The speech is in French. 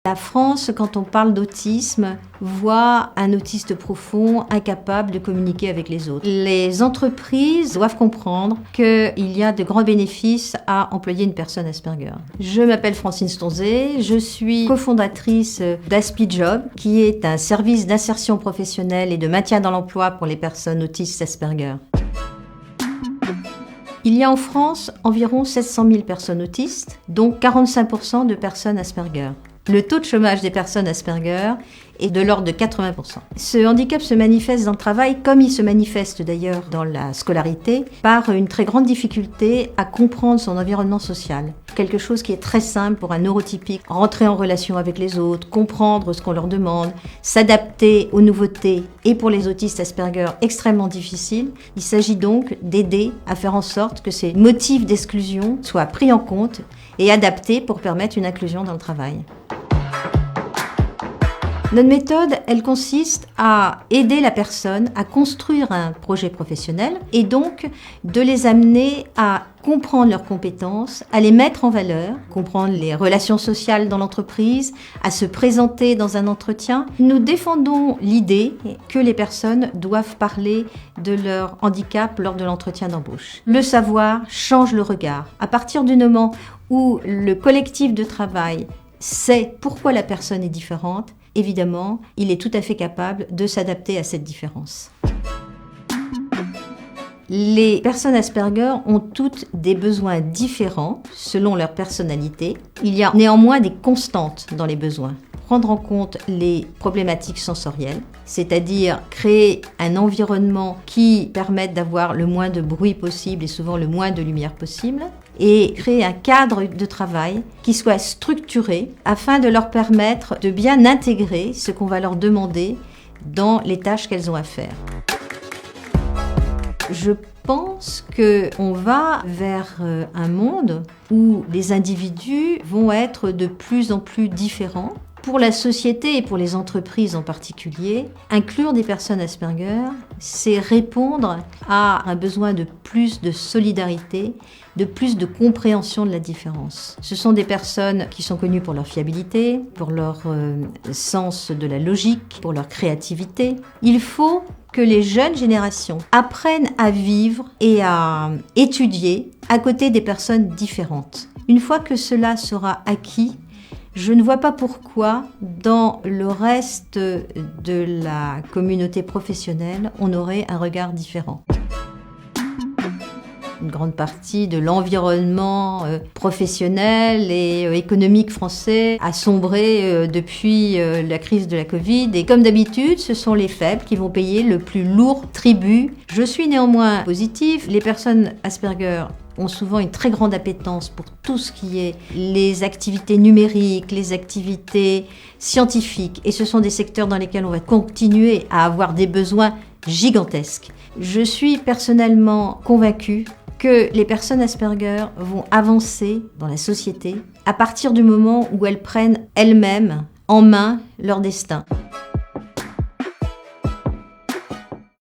La France, quand on parle d'autisme, voit un autiste profond, incapable de communiquer avec les autres. Les entreprises doivent comprendre qu'il y a de grands bénéfices à employer une personne Asperger. Je m'appelle Francine Stonzé, je suis cofondatrice d'AspiJob, qui est un service d'insertion professionnelle et de maintien dans l'emploi pour les personnes autistes Asperger. Il y a en France environ 700 000 personnes autistes, dont 45% de personnes Asperger. Le taux de chômage des personnes Asperger est de l'ordre de 80%. Ce handicap se manifeste dans le travail, comme il se manifeste d'ailleurs dans la scolarité, par une très grande difficulté à comprendre son environnement social. Quelque chose qui est très simple pour un neurotypique, rentrer en relation avec les autres, comprendre ce qu'on leur demande, s'adapter aux nouveautés, et pour les autistes Asperger, extrêmement difficile. Il s'agit donc d'aider à faire en sorte que ces motifs d'exclusion soient pris en compte et adaptés pour permettre une inclusion dans le travail. Notre méthode, elle consiste à aider la personne à construire un projet professionnel et donc de les amener à comprendre leurs compétences, à les mettre en valeur, comprendre les relations sociales dans l'entreprise, à se présenter dans un entretien. Nous défendons l'idée que les personnes doivent parler de leur handicap lors de l'entretien d'embauche. Le savoir change le regard. À partir du moment où le collectif de travail sait pourquoi la personne est différente, évidemment, il est tout à fait capable de s'adapter à cette différence. Les personnes Asperger ont toutes des besoins différents selon leur personnalité. Il y a néanmoins des constantes dans les besoins. Prendre en compte les problématiques sensorielles, c'est-à-dire créer un environnement qui permette d'avoir le moins de bruit possible et souvent le moins de lumière possible, et créer un cadre de travail qui soit structuré afin de leur permettre de bien intégrer ce qu'on va leur demander dans les tâches qu'elles ont à faire. Je pense qu'on va vers un monde où les individus vont être de plus en plus différents. Pour la société et pour les entreprises en particulier, inclure des personnes Asperger, c'est répondre à un besoin de plus de solidarité, de plus de compréhension de la différence. Ce sont des personnes qui sont connues pour leur fiabilité, pour leur sens de la logique, pour leur créativité. Il faut que les jeunes générations apprennent à vivre et à étudier à côté des personnes différentes. Une fois que cela sera acquis, je ne vois pas pourquoi, dans le reste de la communauté professionnelle, on aurait un regard différent. Une grande partie de l'environnement professionnel et économique français a sombré depuis la crise de la Covid. Et comme d'habitude, ce sont les faibles qui vont payer le plus lourd tribut. Je suis néanmoins positive. Les personnes Asperger ont souvent une très grande appétence pour tout ce qui est les activités numériques, les activités scientifiques. Et ce sont des secteurs dans lesquels on va continuer à avoir des besoins gigantesques. Je suis personnellement convaincue que les personnes Asperger vont avancer dans la société à partir du moment où elles prennent elles-mêmes en main leur destin.